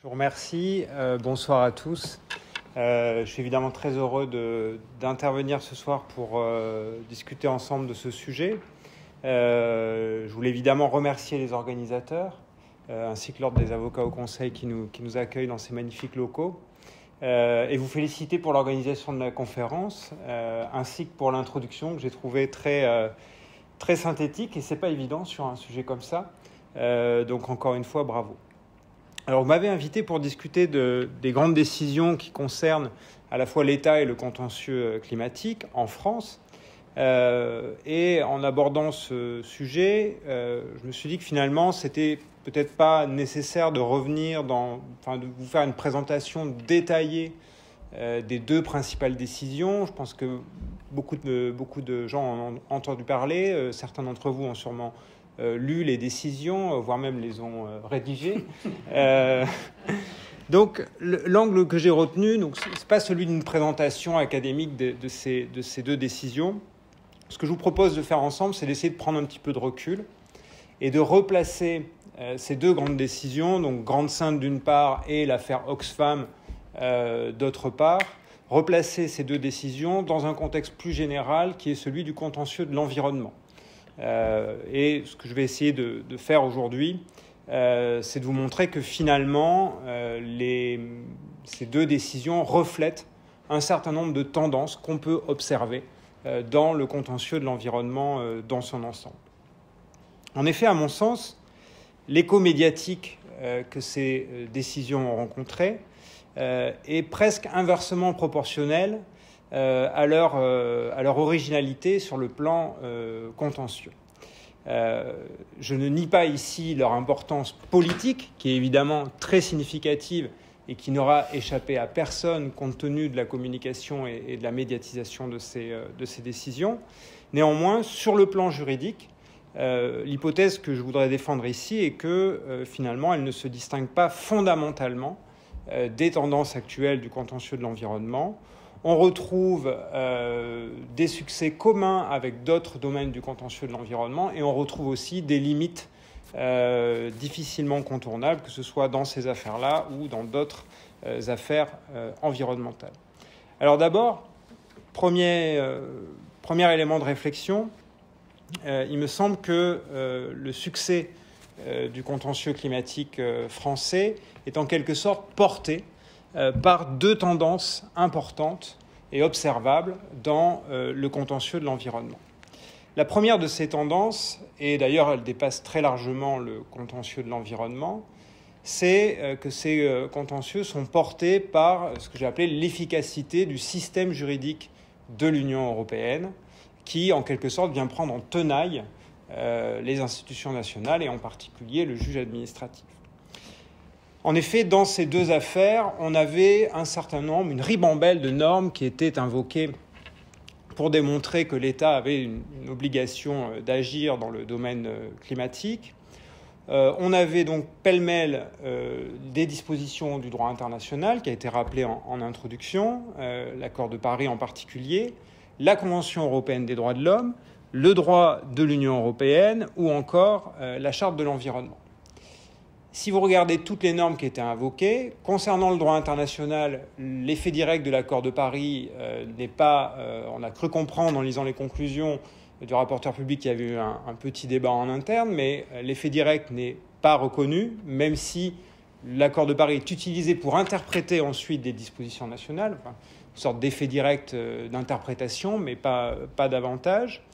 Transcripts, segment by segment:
Je vous remercie. Bonsoir à tous. Je suis évidemment très heureux d'intervenir ce soir pour discuter ensemble de ce sujet. Je voulais évidemment remercier les organisateurs, ainsi que l'Ordre des avocats au Conseil qui nous accueille dans ces magnifiques locaux, et vous féliciter pour l'organisation de la conférence, ainsi que pour l'introduction que j'ai trouvée très synthétique, et c'est pas évident sur un sujet comme ça. Donc encore une fois, bravo. Alors, vous m'avez invité pour discuter des grandes décisions qui concernent à la fois l'État et le contentieux climatique en France. Et en abordant ce sujet, je me suis dit que finalement, c'était peut-être pas nécessaire de revenir de vous faire une présentation détaillée des deux principales décisions. Je pense que beaucoup de gens en ont entendu parler. Certains d'entre vous ont sûrement lu les décisions, voire même les ont rédigées. Donc, l'angle que j'ai retenu, ce n'est pas celui d'une présentation académique de ces deux décisions. Ce que je vous propose de faire ensemble, c'est d'essayer de prendre un petit peu de recul et de replacer ces deux grandes décisions, donc Grande Synthe d'une part et l'affaire Oxfam d'autre part, replacer ces deux décisions dans un contexte plus général qui est celui du contentieux de l'environnement. Et ce que je vais essayer de faire aujourd'hui, c'est de vous montrer que finalement, ces deux décisions reflètent un certain nombre de tendances qu'on peut observer dans le contentieux de l'environnement dans son ensemble. En effet, à mon sens, l'écho médiatique que ces décisions ont rencontré est presque inversement proportionnel à leur originalité sur le plan contentieux. Je ne nie pas ici leur importance politique, qui est évidemment très significative et qui n'aura échappé à personne compte tenu de la communication et de la médiatisation de ces décisions. Néanmoins, sur le plan juridique, l'hypothèse que je voudrais défendre ici est que finalement, elle ne se distingue pas fondamentalement des tendances actuelles du contentieux de l'environnement. On retrouve des succès communs avec d'autres domaines du contentieux de l'environnement et on retrouve aussi des limites difficilement contournables, que ce soit dans ces affaires-là ou dans d'autres affaires environnementales. Alors d'abord, premier élément de réflexion, il me semble que le succès du contentieux climatique français est en quelque sorte porté par deux tendances importantes et observables dans le contentieux de l'environnement. La première de ces tendances, et d'ailleurs elle dépasse très largement le contentieux de l'environnement, c'est que ces contentieux sont portés par ce que j'ai appelé l'efficacité du système juridique de l'Union européenne, qui en quelque sorte vient prendre en tenaille les institutions nationales et en particulier le juge administratif. En effet, dans ces deux affaires, on avait un certain nombre, une ribambelle de normes qui étaient invoquées pour démontrer que l'État avait une obligation d'agir dans le domaine climatique. On avait donc pêle-mêle des dispositions du droit international qui a été rappelé en introduction, l'accord de Paris en particulier, la Convention européenne des droits de l'homme, le droit de l'Union européenne ou encore la Charte de l'environnement. Si vous regardez toutes les normes qui étaient invoquées, concernant le droit international, l'effet direct de l'accord de Paris n'est pas, on a cru comprendre en lisant les conclusions du rapporteur public qu'il y avait eu un petit débat en interne, mais l'effet direct n'est pas reconnu, même si l'accord de Paris est utilisé pour interpréter ensuite des dispositions nationales, une sorte d'effet direct d'interprétation, mais pas davantage.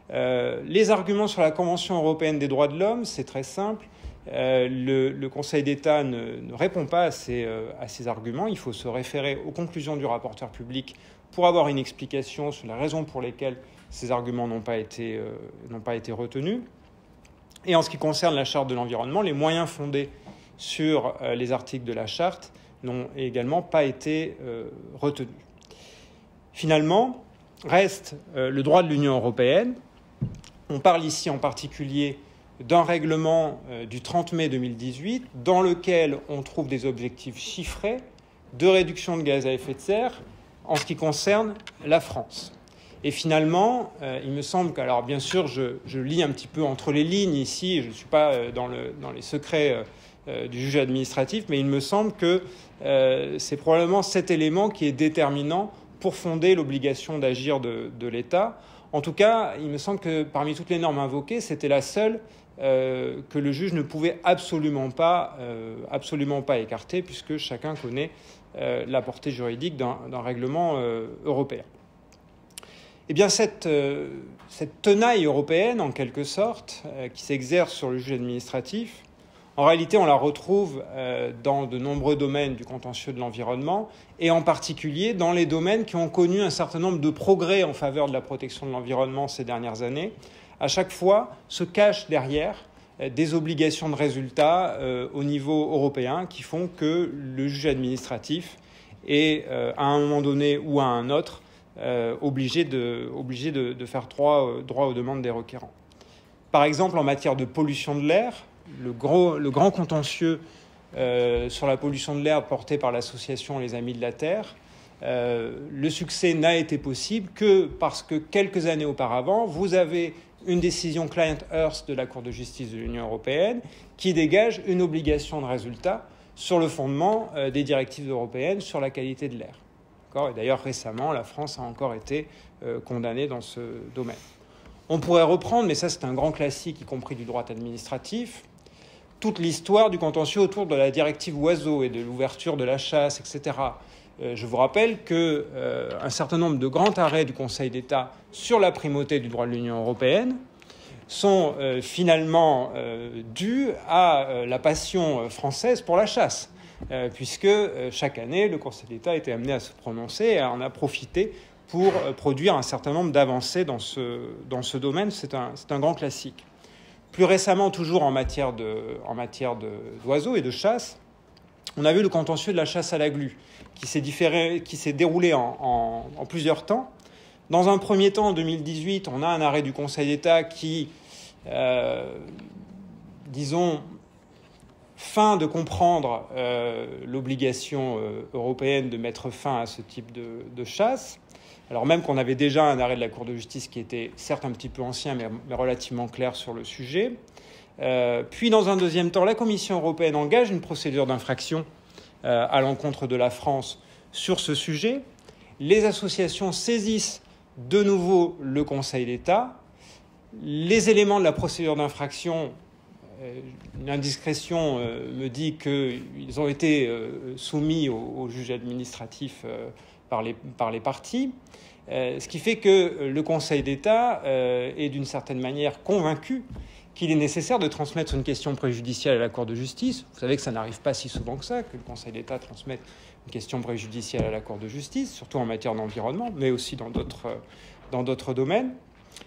Les arguments sur la Convention européenne des droits de l'homme, c'est très simple. Le Conseil d'État ne répond pas à ces arguments. Il faut se référer aux conclusions du rapporteur public pour avoir une explication sur les raisons pour lesquelles ces arguments n'ont pas été retenus. Et en ce qui concerne la Charte de l'environnement, les moyens fondés sur les articles de la Charte n'ont également pas été retenus. Finalement, reste le droit de l'Union européenne. On parle ici en particulier d'un règlement du 30 mai 2018 dans lequel on trouve des objectifs chiffrés de réduction de gaz à effet de serre en ce qui concerne la France. Et finalement, il me semble que, alors bien sûr, je lis un petit peu entre les lignes ici, je ne suis pas dans les secrets du juge administratif, mais il me semble que c'est probablement cet élément qui est déterminant pour fonder l'obligation d'agir de l'État. En tout cas, il me semble que parmi toutes les normes invoquées, c'était la seule que le juge ne pouvait absolument pas écarter, puisque chacun connaît la portée juridique d'un règlement européen. Eh bien, cette tenaille européenne, en quelque sorte, qui s'exerce sur le juge administratif, en réalité, on la retrouve dans de nombreux domaines du contentieux de l'environnement, et en particulier dans les domaines qui ont connu un certain nombre de progrès en faveur de la protection de l'environnement ces dernières années. À chaque fois, se cachent derrière des obligations de résultat au niveau européen qui font que le juge administratif est, à un moment donné ou à un autre, obligé de faire droit aux demandes des requérants. Par exemple, en matière de pollution de l'air, le grand contentieux sur la pollution de l'air porté par l'association Les Amis de la Terre, le succès n'a été possible que parce que quelques années auparavant, vous avez une décision Client Earth de la Cour de justice de l'Union européenne qui dégage une obligation de résultat sur le fondement des directives européennes sur la qualité de l'air. Et d'ailleurs, récemment, la France a encore été condamnée dans ce domaine. On pourrait reprendre, mais ça c'est un grand classique, y compris du droit administratif, toute l'histoire du contentieux autour de la directive oiseaux et de l'ouverture de la chasse, etc. Je vous rappelle qu'un certain nombre de grands arrêts du Conseil d'État sur la primauté du droit de l'Union européenne sont finalement dus à la passion française pour la chasse, puisque chaque année, le Conseil d'État était amené à se prononcer et en a profité pour produire un certain nombre d'avancées dans ce domaine. C'est un grand classique. Plus récemment, toujours en matière d'oiseaux et de chasse, on a vu le contentieux de la chasse à la glu, qui s'est déroulé en plusieurs temps. Dans un premier temps, en 2018, on a un arrêt du Conseil d'État qui, feint de comprendre l'obligation européenne de mettre fin à ce type de chasse, alors même qu'on avait déjà un arrêt de la Cour de justice qui était certes un petit peu ancien, mais relativement clair sur le sujet. Puis, dans un deuxième temps, la Commission européenne engage une procédure d'infraction à l'encontre de la France sur ce sujet. Les associations saisissent de nouveau le Conseil d'État. Les éléments de la procédure d'infraction, une indiscrétion me dit qu'ils ont été soumis au juge administratif par les parties, ce qui fait que le Conseil d'État est d'une certaine manière convaincu qu'il est nécessaire de transmettre une question préjudicielle à la Cour de justice. Vous savez que ça n'arrive pas si souvent que ça, que le Conseil d'État transmette une question préjudicielle à la Cour de justice, surtout en matière d'environnement, mais aussi dans d'autres domaines.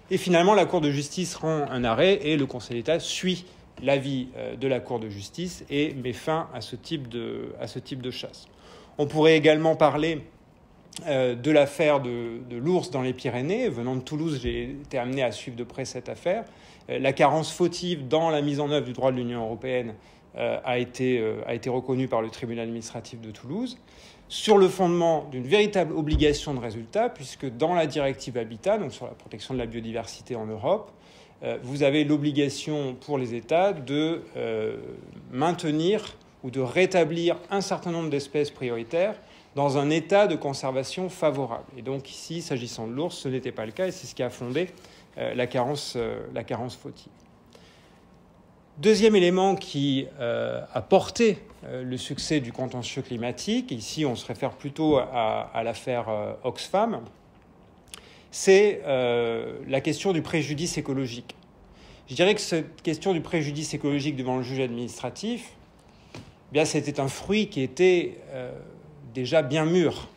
Et finalement, la Cour de justice rend un arrêt et le Conseil d'État suit l'avis de la Cour de justice et met fin à ce type de chasse. On pourrait également parler de l'affaire de l'ours dans les Pyrénées. Venant de Toulouse, j'ai été amené à suivre de près cette affaire. La carence fautive dans la mise en œuvre du droit de l'Union européenne a été reconnue par le tribunal administratif de Toulouse sur le fondement d'une véritable obligation de résultat, puisque dans la directive Habitat, donc sur la protection de la biodiversité en Europe, vous avez l'obligation pour les États de maintenir ou de rétablir un certain nombre d'espèces prioritaires dans un état de conservation favorable. Et donc ici, s'agissant de l'ours, ce n'était pas le cas et c'est ce qui a fondé la carence fautive. Deuxième élément qui a porté le succès du contentieux climatique, ici on se réfère plutôt à l'affaire Oxfam, c'est la question du préjudice écologique. Je dirais que cette question du préjudice écologique devant le juge administratif, eh bien, c'était un fruit qui était déjà bien mûr.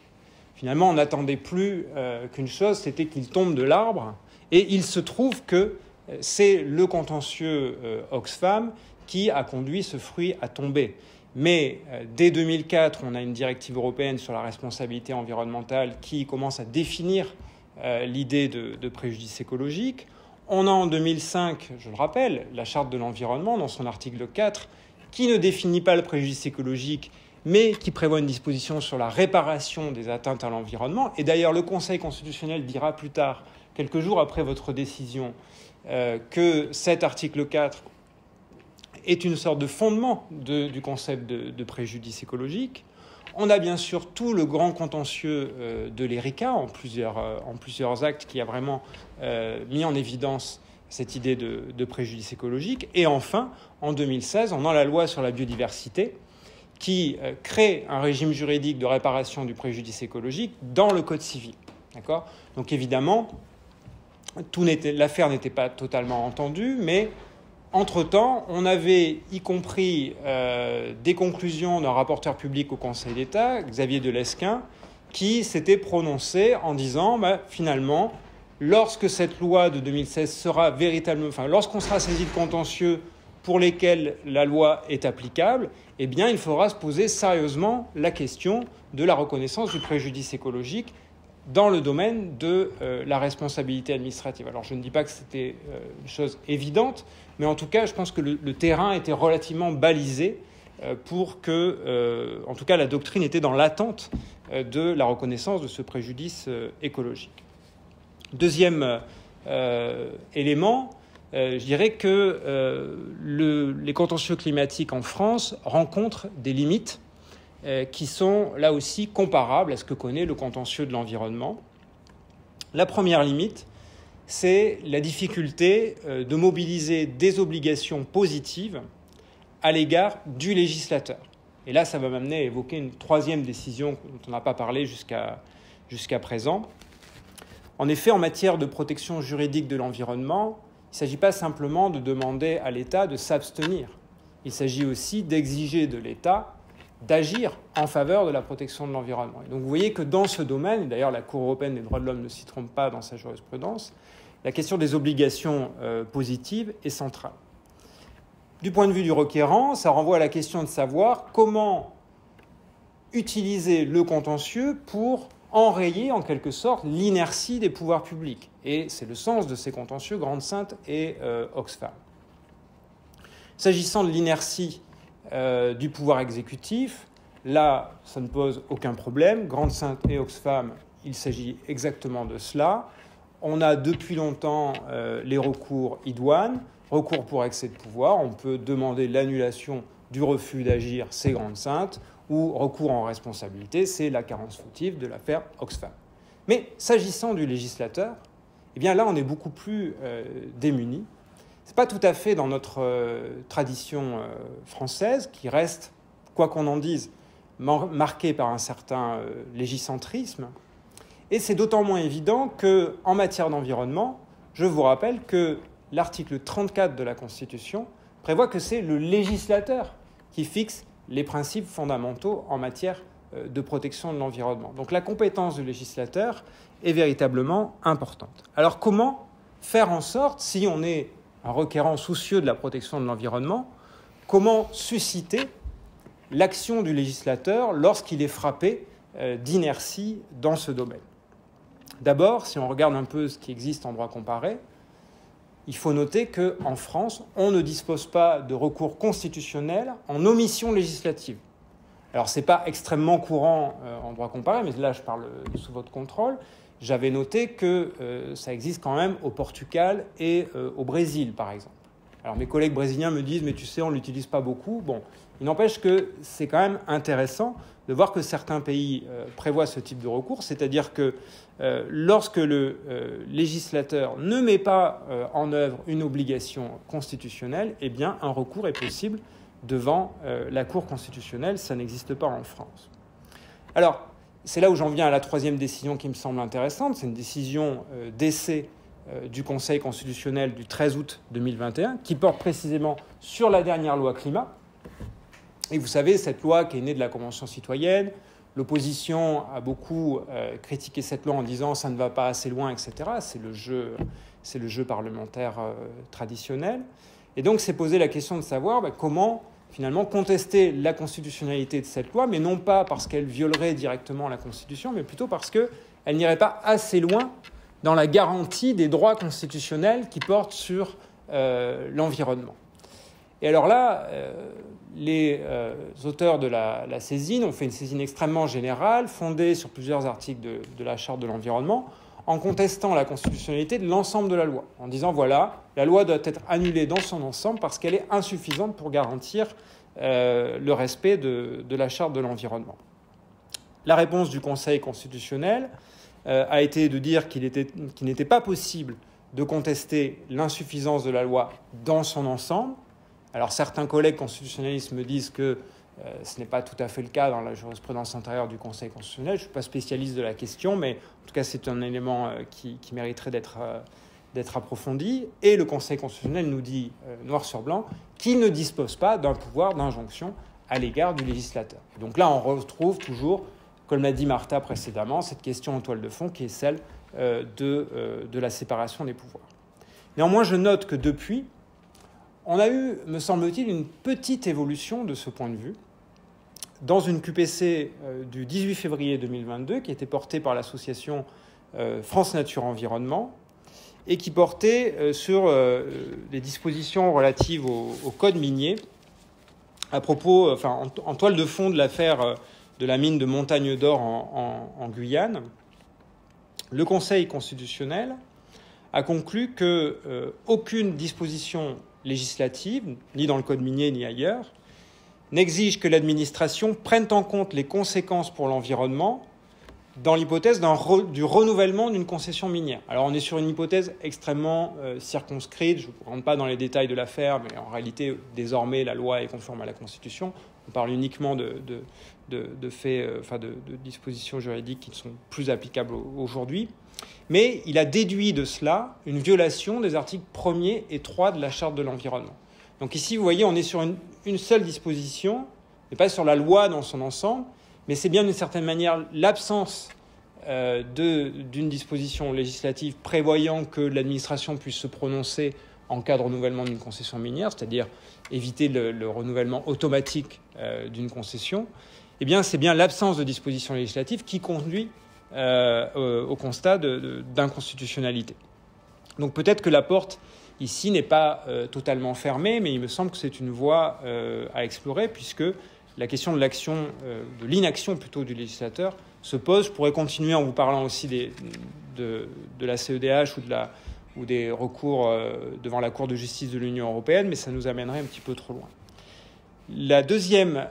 Finalement, on n'attendait plus qu'une chose, c'était qu'il tombe de l'arbre. Et il se trouve que c'est le contentieux Oxfam qui a conduit ce fruit à tomber. Mais dès 2004, on a une directive européenne sur la responsabilité environnementale qui commence à définir l'idée de préjudice écologique. On a en 2005, je le rappelle, la Charte de l'environnement dans son article 4 qui ne définit pas le préjudice écologique mais qui prévoit une disposition sur la réparation des atteintes à l'environnement. Et d'ailleurs, le Conseil constitutionnel dira plus tard, quelques jours après votre décision, que cet article 4 est une sorte de fondement du concept de préjudice écologique. On a bien sûr tout le grand contentieux de l'ERICA en plusieurs actes qui a vraiment mis en évidence cette idée de préjudice écologique. Et enfin, en 2016, on a la loi sur la biodiversité qui crée un régime juridique de réparation du préjudice écologique dans le Code civil. D'accord ? Donc évidemment, l'affaire n'était pas totalement entendue, mais entre-temps, on avait y compris des conclusions d'un rapporteur public au Conseil d'État, Xavier Delesquin, qui s'était prononcé en disant finalement, lorsque cette loi de 2016 sera véritablement, lorsqu'on sera saisi de contentieux pour lesquels la loi est applicable, eh bien, il faudra se poser sérieusement la question de la reconnaissance du préjudice écologique dans le domaine de la responsabilité administrative. Alors, je ne dis pas que c'était une chose évidente, mais en tout cas, je pense que le terrain était relativement balisé pour que, en tout cas, la doctrine était dans l'attente de la reconnaissance de ce préjudice écologique. Deuxième élément, je dirais que les contentieux climatiques en France rencontrent des limites qui sont là aussi comparables à ce que connaît le contentieux de l'environnement. La première limite, c'est la difficulté de mobiliser des obligations positives à l'égard du législateur. Et là, ça va m'amener à évoquer une troisième décision dont on n'a pas parlé jusqu'à présent. En effet, en matière de protection juridique de l'environnement, il ne s'agit pas simplement de demander à l'État de s'abstenir. Il s'agit aussi d'exiger de l'État d'agir en faveur de la protection de l'environnement. Et donc vous voyez que dans ce domaine, d'ailleurs la Cour européenne des droits de l'homme ne s'y trompe pas dans sa jurisprudence, la question des obligations positives est centrale. Du point de vue du requérant, ça renvoie à la question de savoir comment utiliser le contentieux pour enrayer en quelque sorte l'inertie des pouvoirs publics. Et c'est le sens de ces contentieux Grande-Synthe et Oxfam. S'agissant de l'inertie du pouvoir exécutif, là, ça ne pose aucun problème. Grande-Synthe et Oxfam, il s'agit exactement de cela. On a depuis longtemps les recours idoines, recours pour excès de pouvoir. On peut demander l'annulation du refus d'agir, c'est Grande-Synthe, ou recours en responsabilité, c'est la carence fautive de l'affaire Oxfam. Mais s'agissant du législateur, eh bien là, on est beaucoup plus démunis. Ce n'est pas tout à fait dans notre tradition française, qui reste, quoi qu'on en dise, marquée par un certain légicentrisme. Et c'est d'autant moins évident qu'en matière d'environnement, je vous rappelle que l'article 34 de la Constitution prévoit que c'est le législateur qui fixe les principes fondamentaux en matière de protection de l'environnement. Donc la compétence du législateur est véritablement importante. Alors comment faire en sorte, si on est un requérant soucieux de la protection de l'environnement, comment susciter l'action du législateur lorsqu'il est frappé d'inertie dans ce domaine? D'abord, si on regarde un peu ce qui existe en droit comparé, il faut noter qu'en France, on ne dispose pas de recours constitutionnel en omission législative. Alors, ce n'est pas extrêmement courant en droit comparé, mais là, je parle sous votre contrôle. J'avais noté que ça existe quand même au Portugal et au Brésil, par exemple. Alors, mes collègues brésiliens me disent « mais tu sais, on ne l'utilise pas beaucoup ». Bon, il n'empêche que c'est quand même intéressant de voir que certains pays prévoient ce type de recours, c'est-à-dire que lorsque le législateur ne met pas en œuvre une obligation constitutionnelle, eh bien, un recours est possible devant la Cour constitutionnelle. Ça n'existe pas en France. Alors, c'est là où j'en viens à la troisième décision qui me semble intéressante. C'est une décision d'essai du Conseil constitutionnel du 13 août 2021 qui porte précisément sur la dernière loi climat. Et vous savez, cette loi qui est née de la Convention citoyenne, l'opposition a beaucoup critiqué cette loi en disant « ça ne va pas assez loin », etc. C'est le jeu parlementaire traditionnel. Et donc, c'est posé la question de savoir comment finalement contester la constitutionnalité de cette loi, mais non pas parce qu'elle violerait directement la Constitution, mais plutôt parce qu'elle n'irait pas assez loin dans la garantie des droits constitutionnels qui portent sur l'environnement. Et alors là, les auteurs de la saisine ont fait une saisine extrêmement générale, fondée sur plusieurs articles de la Charte de l'environnement, en contestant la constitutionnalité de l'ensemble de la loi, en disant voilà, la loi doit être annulée dans son ensemble parce qu'elle est insuffisante pour garantir le respect de la charte de l'environnement. La réponse du Conseil constitutionnel a été de dire qu'il n'était pas possible de contester l'insuffisance de la loi dans son ensemble. Alors certains collègues constitutionnalistes me disent que ce n'est pas tout à fait le cas dans la jurisprudence antérieure du Conseil constitutionnel. Je ne suis pas spécialiste de la question, mais en tout cas c'est un élément qui mériterait d'être approfondi. Et le Conseil constitutionnel nous dit noir sur blanc qu'il ne dispose pas d'un pouvoir d'injonction à l'égard du législateur. Donc là on retrouve toujours, comme l'a dit Martha précédemment, cette question en toile de fond qui est celle de la séparation des pouvoirs. Néanmoins, je note que depuis, on a eu, me semble-t-il, une petite évolution de ce point de vue dans une QPC du 18 février 2022 qui était portée par l'association France Nature Environnement et qui portait sur les dispositions relatives au code minier à propos, en toile de fond de l'affaire de la mine de Montagne d'Or en Guyane. Le Conseil constitutionnel a conclu qu'aucune disposition législative, ni dans le code minier ni ailleurs, n'exige que l'administration prenne en compte les conséquences pour l'environnement dans l'hypothèse du renouvellement d'une concession minière. Alors on est sur une hypothèse extrêmement circonscrite, je ne rentre pas dans les détails de l'affaire, mais en réalité, désormais, la loi est conforme à la Constitution. On parle uniquement de dispositions juridiques qui ne sont plus applicables aujourd'hui. Mais il a déduit de cela une violation des articles 1er et 3 de la Charte de l'environnement. Donc ici, vous voyez, on est sur une seule disposition, et pas sur la loi dans son ensemble, mais c'est bien d'une certaine manière l'absence d'une disposition législative prévoyant que l'administration puisse se prononcer en cas de renouvellement d'une concession minière, c'est-à-dire éviter le renouvellement automatique d'une concession. Eh bien, c'est bien l'absence de disposition législative qui conduit au constat d'inconstitutionnalité. Donc peut-être que la porte ici n'est pas totalement fermée, mais il me semble que c'est une voie à explorer, puisque la question de l'inaction plutôt du législateur se pose. Je pourrais continuer en vous parlant aussi de la CEDH ou des recours devant la Cour de justice de l'Union européenne, mais ça nous amènerait un petit peu trop loin. La deuxième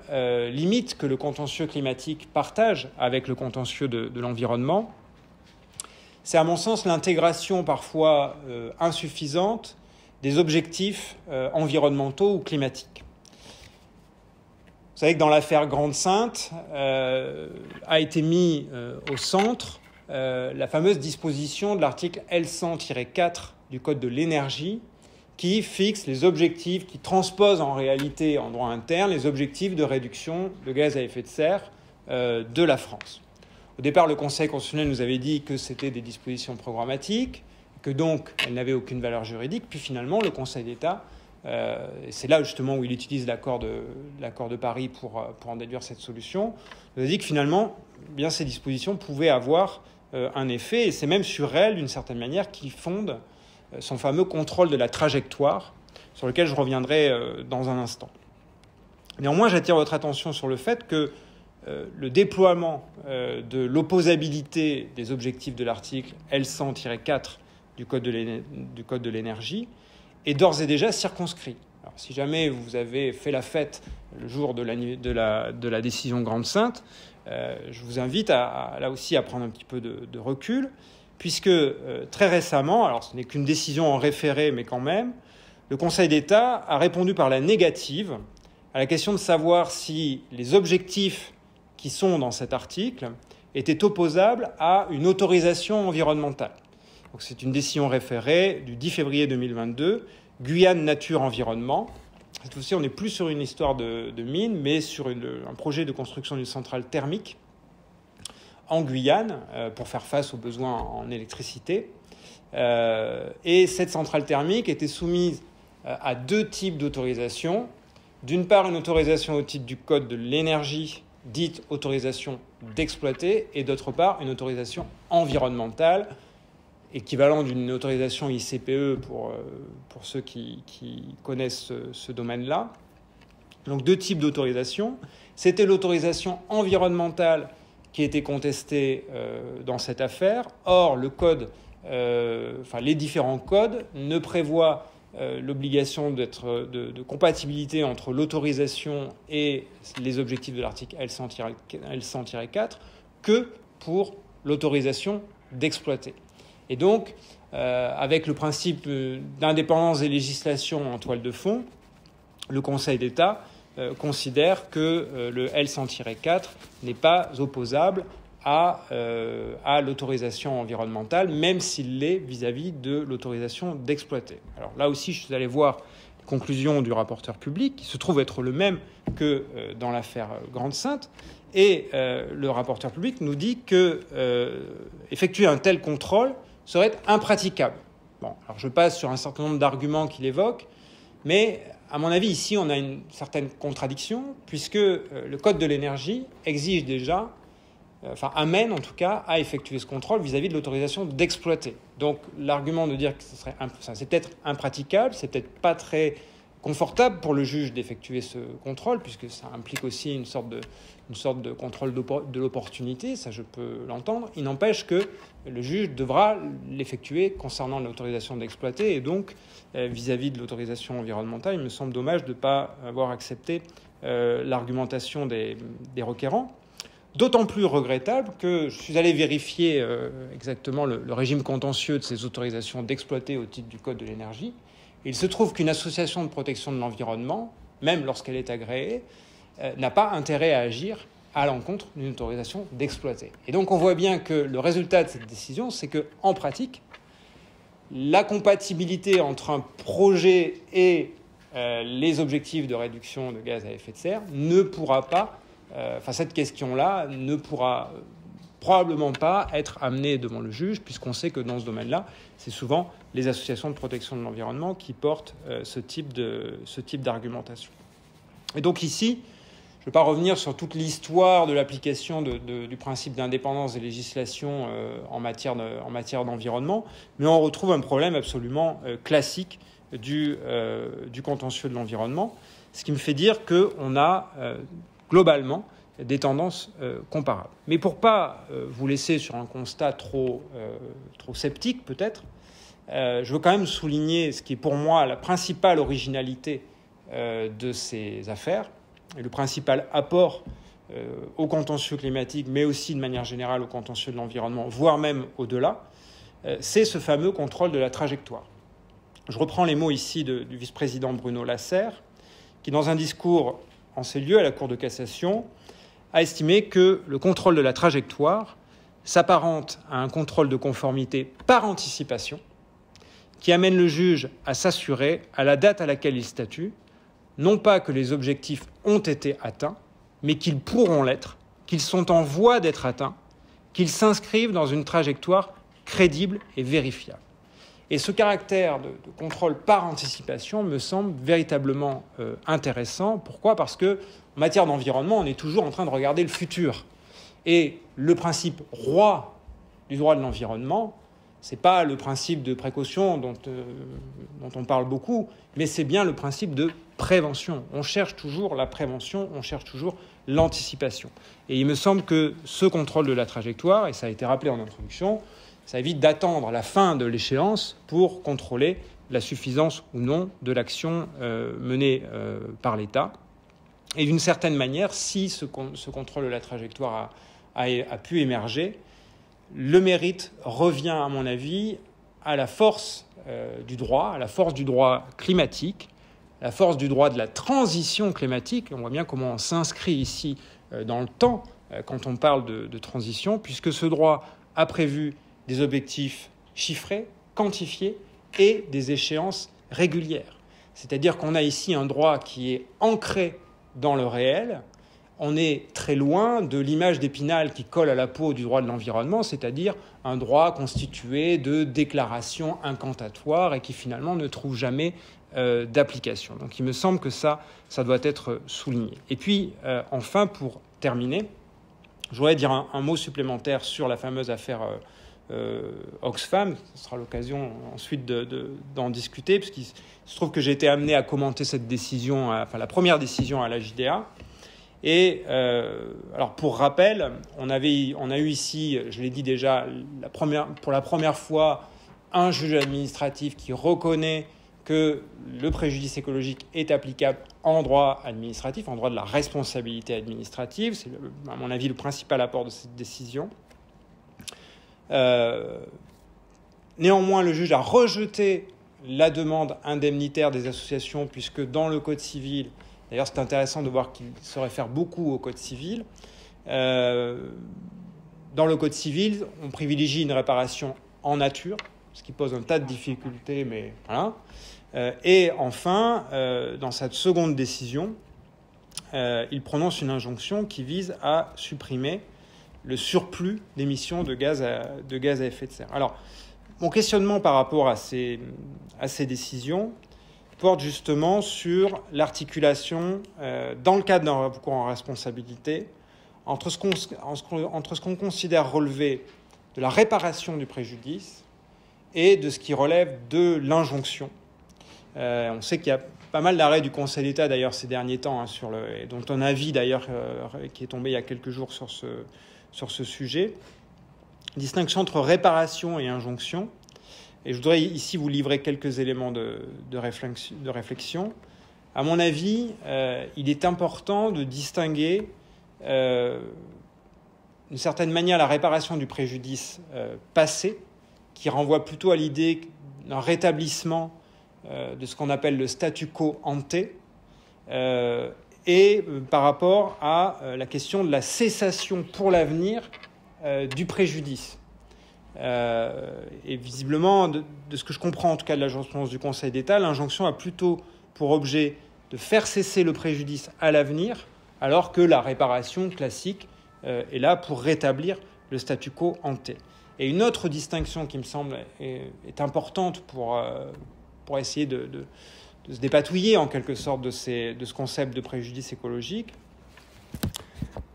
limite que le contentieux climatique partage avec le contentieux de l'environnement, c'est à mon sens l'intégration parfois insuffisante des objectifs environnementaux ou climatiques. Vous savez que dans l'affaire Grande-Synthe a été mis au centre la fameuse disposition de l'article L100-4 du Code de l'énergie qui fixe les objectifs, qui transpose en réalité en droit interne les objectifs de réduction de gaz à effet de serre de la France. Au départ, le Conseil constitutionnel nous avait dit que c'était des dispositions programmatiques, que donc elles n'avaient aucune valeur juridique. Puis finalement, le Conseil d'État, et c'est là justement où il utilise l'accord de Paris pour en déduire cette solution, nous a dit que finalement, bien, ces dispositions pouvaient avoir un effet, et c'est même sur elles, d'une certaine manière, qu'il fonde son fameux contrôle de la trajectoire, sur lequel je reviendrai dans un instant. Néanmoins, j'attire votre attention sur le fait que le déploiement de l'opposabilité des objectifs de l'article L100-4 du Code de l'énergie est d'ores et déjà circonscrit. Alors, si jamais vous avez fait la fête le jour de la décision Grande-Synthe, je vous invite là aussi à prendre un petit peu de recul, puisque très récemment, alors ce n'est qu'une décision en référé, mais quand même, le Conseil d'État a répondu par la négative à la question de savoir si les objectifs qui sont dans cet article étaient opposables à une autorisation environnementale. Donc c'est une décision référée du 10 février 2022, Guyane Nature Environnement. Cette fois-ci, on n'est plus sur une histoire de mine, mais sur un projet de construction d'une centrale thermique en Guyane pour faire face aux besoins en électricité. Et cette centrale thermique était soumise à deux types d'autorisations. D'une part, une autorisation au titre du Code de l'énergie, dite autorisation d'exploiter, et d'autre part, une autorisation environnementale, équivalent d'une autorisation ICPE pour ceux qui connaissent ce domaine-là. Donc deux types d'autorisations. C'était l'autorisation environnementale qui a été contesté dans cette affaire. Or, le code, les différents codes ne prévoient l'obligation de compatibilité entre l'autorisation et les objectifs de l'article L100-4 que pour l'autorisation d'exploiter. Et donc, avec le principe d'indépendance des législations en toile de fond, le Conseil d'État considère que le L100-4 n'est pas opposable à l'autorisation environnementale, même s'il l'est vis-à-vis de l'autorisation d'exploiter. Alors là aussi, je suis allé voir les conclusions du rapporteur public, qui se trouve être le même que dans l'affaire Grande-Synthe, et le rapporteur public nous dit que effectuer un tel contrôle serait impraticable. Bon, alors je passe sur un certain nombre d'arguments qu'il évoque, mais à mon avis, ici, on a une certaine contradiction, puisque le Code de l'énergie exige déjà, amène en tout cas à effectuer ce contrôle vis-à-vis de l'autorisation d'exploiter. Donc l'argument de dire que c'est peut-être impraticable, c'est peut-être pas très confortable pour le juge d'effectuer ce contrôle, puisque ça implique aussi une sorte de contrôle de l'opportunité, ça je peux l'entendre. Il n'empêche que le juge devra l'effectuer concernant l'autorisation d'exploiter, et donc vis-à-vis de l'autorisation environnementale, il me semble dommage de ne pas avoir accepté l'argumentation des requérants. D'autant plus regrettable que je suis allé vérifier exactement le régime contentieux de ces autorisations d'exploiter au titre du Code de l'énergie. Il se trouve qu'une association de protection de l'environnement, même lorsqu'elle est agréée, n'a pas intérêt à agir à l'encontre d'une autorisation d'exploiter. Et donc on voit bien que le résultat de cette décision, c'est qu'en pratique, la compatibilité entre un projet et les objectifs de réduction de gaz à effet de serre ne pourra pas, cette question-là ne pourra probablement pas être amenée devant le juge, puisqu'on sait que dans ce domaine-là, c'est souvent les associations de protection de l'environnement qui portent ce type d'argumentation. Et donc ici, je ne vais pas revenir sur toute l'histoire de l'application du principe d'indépendance des législations en matière d'environnement, mais on retrouve un problème absolument classique du contentieux de l'environnement, ce qui me fait dire qu'on a globalement des tendances comparables. Mais pour ne pas vous laisser sur un constat trop sceptique peut-être, je veux quand même souligner ce qui est pour moi la principale originalité de ces affaires, et le principal apport au contentieux climatique, mais aussi de manière générale au contentieux de l'environnement, voire même au-delà, c'est ce fameux contrôle de la trajectoire. Je reprends les mots ici du vice-président Bruno Lasserre, qui dans un discours en ces lieux à la Cour de cassation a estimé que le contrôle de la trajectoire s'apparente à un contrôle de conformité par anticipation qui amène le juge à s'assurer, à la date à laquelle il statue, non pas que les objectifs ont été atteints, mais qu'ils pourront l'être, qu'ils sont en voie d'être atteints, qu'ils s'inscrivent dans une trajectoire crédible et vérifiable. Et ce caractère de contrôle par anticipation me semble véritablement intéressant. Pourquoi ? Parce qu'en matière d'environnement, on est toujours en train de regarder le futur. Et le principe roi du droit de l'environnement, ce n'est pas le principe de précaution dont on parle beaucoup, mais c'est bien le principe de prévention. On cherche toujours la prévention, on cherche toujours l'anticipation. Et il me semble que ce contrôle de la trajectoire, et ça a été rappelé en introduction, ça évite d'attendre la fin de l'échéance pour contrôler la suffisance ou non de l'action menée par l'État. Et d'une certaine manière, si ce contrôle de la trajectoire a pu émerger, le mérite revient, à mon avis, à la force du droit, à la force du droit climatique, à la force du droit de la transition climatique. On voit bien comment on s'inscrit ici dans le temps quand on parle de transition, puisque ce droit a prévu des objectifs chiffrés, quantifiés et des échéances régulières. C'est-à-dire qu'on a ici un droit qui est ancré dans le réel. On est très loin de l'image d'Épinal qui colle à la peau du droit de l'environnement, c'est-à-dire un droit constitué de déclarations incantatoires et qui finalement ne trouve jamais d'application. Donc il me semble que ça doit être souligné. Et puis, enfin, pour terminer, je voudrais dire un mot supplémentaire sur la fameuse affaire Oxfam. Ce sera l'occasion ensuite d'en discuter, puisqu'il se trouve que j'ai été amené à commenter cette décision, la première décision à la JDA. Et alors pour rappel, on a eu ici, je l'ai dit déjà, pour la première fois, un juge administratif qui reconnaît que le préjudice écologique est applicable en droit administratif, en droit de la responsabilité administrative. C'est, à mon avis, le principal apport de cette décision. Néanmoins, le juge a rejeté la demande indemnitaire des associations, puisque dans le Code civil, d'ailleurs c'est intéressant de voir qu'il se réfère beaucoup au Code civil, dans le Code civil, on privilégie une réparation en nature, ce qui pose un tas de difficultés, mais voilà. Et enfin, dans cette seconde décision, il prononce une injonction qui vise à supprimer le surplus d'émissions de gaz à effet de serre. Alors, mon questionnement par rapport à ces décisions porte justement sur l'articulation, dans le cadre d'un recours en responsabilité, entre ce qu'on considère relever de la réparation du préjudice et de ce qui relève de l'injonction. On sait qu'il y a pas mal d'arrêts du Conseil d'État d'ailleurs ces derniers temps, dont un avis d'ailleurs qui est tombé il y a quelques jours sur ce sujet. Distinction entre réparation et injonction. Et je voudrais ici vous livrer quelques éléments de réflexion. À mon avis, il est important de distinguer d'une certaine manière la réparation du préjudice passé, qui renvoie plutôt à l'idée d'un rétablissement de ce qu'on appelle le statu quo ante, et par rapport à la question de la cessation pour l'avenir du préjudice. Et visiblement, de ce que je comprends en tout cas de la jurisprudence du Conseil d'État, l'injonction a plutôt pour objet de faire cesser le préjudice à l'avenir, alors que la réparation classique est là pour rétablir le statu quo ante. Et une autre distinction qui me semble est importante pour essayer de se dépatouiller en quelque sorte de ce concept de préjudice écologique.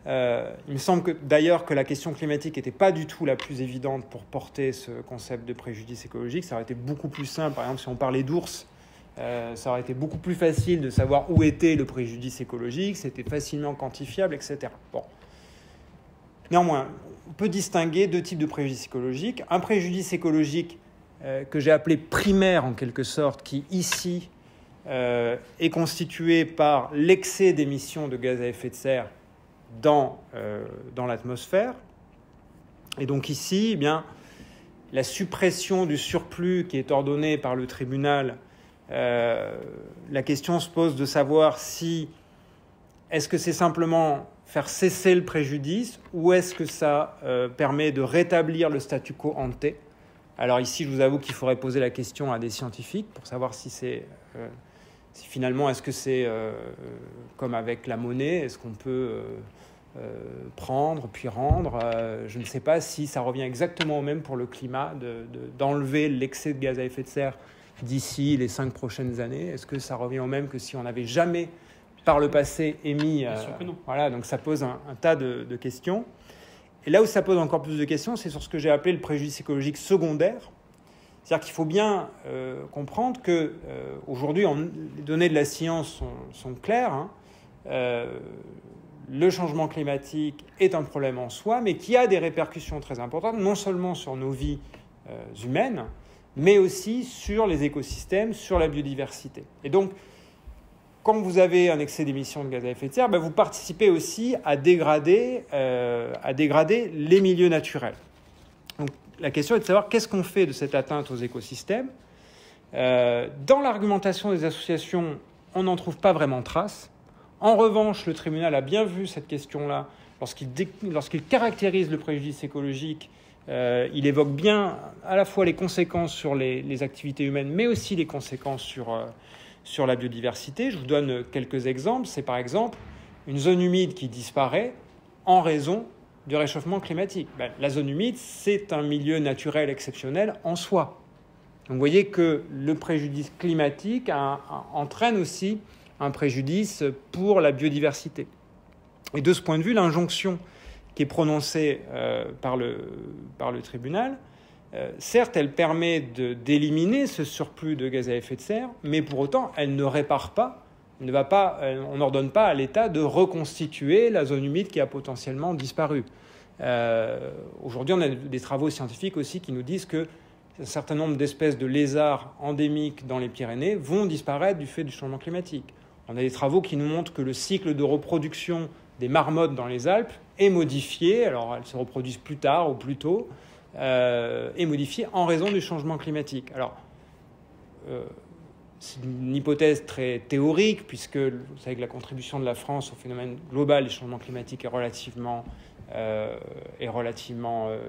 Il me semble d'ailleurs que la question climatique n'était pas du tout la plus évidente pour porter ce concept de préjudice écologique. Ça aurait été beaucoup plus simple. Par exemple, si on parlait d'ours, ça aurait été beaucoup plus facile de savoir où était le préjudice écologique. C'était facilement quantifiable, etc. Bon. Néanmoins, on peut distinguer deux types de préjudice écologique. Un préjudice écologique que j'ai appelé primaire en quelque sorte, qui ici est constitué par l'excès d'émissions de gaz à effet de serre dans l'atmosphère. Et donc ici, eh bien, la suppression du surplus qui est ordonnée par le tribunal, la question se pose de savoir si est-ce que c'est simplement faire cesser le préjudice ou est-ce que ça permet de rétablir le statu quo ante. Alors ici, je vous avoue qu'il faudrait poser la question à des scientifiques pour savoir si finalement, est-ce que c'est comme avec la monnaie, est-ce qu'on peut prendre puis rendre, je ne sais pas si ça revient exactement au même pour le climat, d'enlever l'excès de gaz à effet de serre d'ici les 5 prochaines années. Est-ce que ça revient au même que si on n'avait jamais par le passé émis Bien sûr que non. Voilà, donc ça pose un tas de questions. Et là où ça pose encore plus de questions, c'est sur ce que j'ai appelé le préjudice écologique secondaire. C'est-à-dire qu'il faut bien comprendre qu'aujourd'hui, les données de la science sont claires. Hein. Le changement climatique est un problème en soi, mais qui a des répercussions très importantes, non seulement sur nos vies humaines, mais aussi sur les écosystèmes, sur la biodiversité. Et donc, quand vous avez un excès d'émissions de gaz à effet de serre, vous participez aussi à dégrader les milieux naturels. Donc, la question est de savoir qu'est-ce qu'on fait de cette atteinte aux écosystèmes. Dans l'argumentation des associations, on n'en trouve pas vraiment trace. En revanche, le tribunal a bien vu cette question-là lorsqu'il caractérise le préjudice écologique. Il évoque bien à la fois les conséquences sur les activités humaines, mais aussi les conséquences sur la biodiversité. Je vous donne quelques exemples. C'est par exemple une zone humide qui disparaît en raison du réchauffement climatique. La zone humide, c'est un milieu naturel exceptionnel en soi. Donc vous voyez que le préjudice climatique entraîne aussi un préjudice pour la biodiversité. Et de ce point de vue, l'injonction qui est prononcée par le tribunal, certes, elle permet d'éliminer ce surplus de gaz à effet de serre, mais pour autant, elle ne répare pas on n'ordonne pas à l'État de reconstituer la zone humide qui a potentiellement disparu. Aujourd'hui, on a des travaux scientifiques aussi qui nous disent que un certain nombre d'espèces de lézards endémiques dans les Pyrénées vont disparaître du fait du changement climatique. On a des travaux qui nous montrent que le cycle de reproduction des marmottes dans les Alpes est modifié, alors elles se reproduisent plus tard ou plus tôt, est modifié en raison du changement climatique. Alors, c'est une hypothèse très théorique, puisque vous savez que la contribution de la France au phénomène global du changement climatique est relativement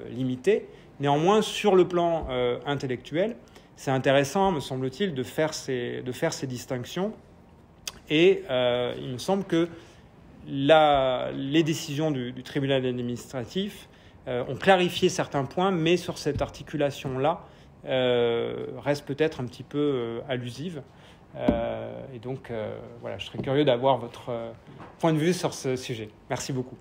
limitée. Néanmoins, sur le plan intellectuel, c'est intéressant, me semble-t-il, de faire ces distinctions. Et il me semble que les décisions du tribunal administratif ont clarifié certains points, mais sur cette articulation-là, reste peut-être un petit peu allusive. Et donc, voilà, je serais curieux d'avoir votre point de vue sur ce sujet. Merci beaucoup.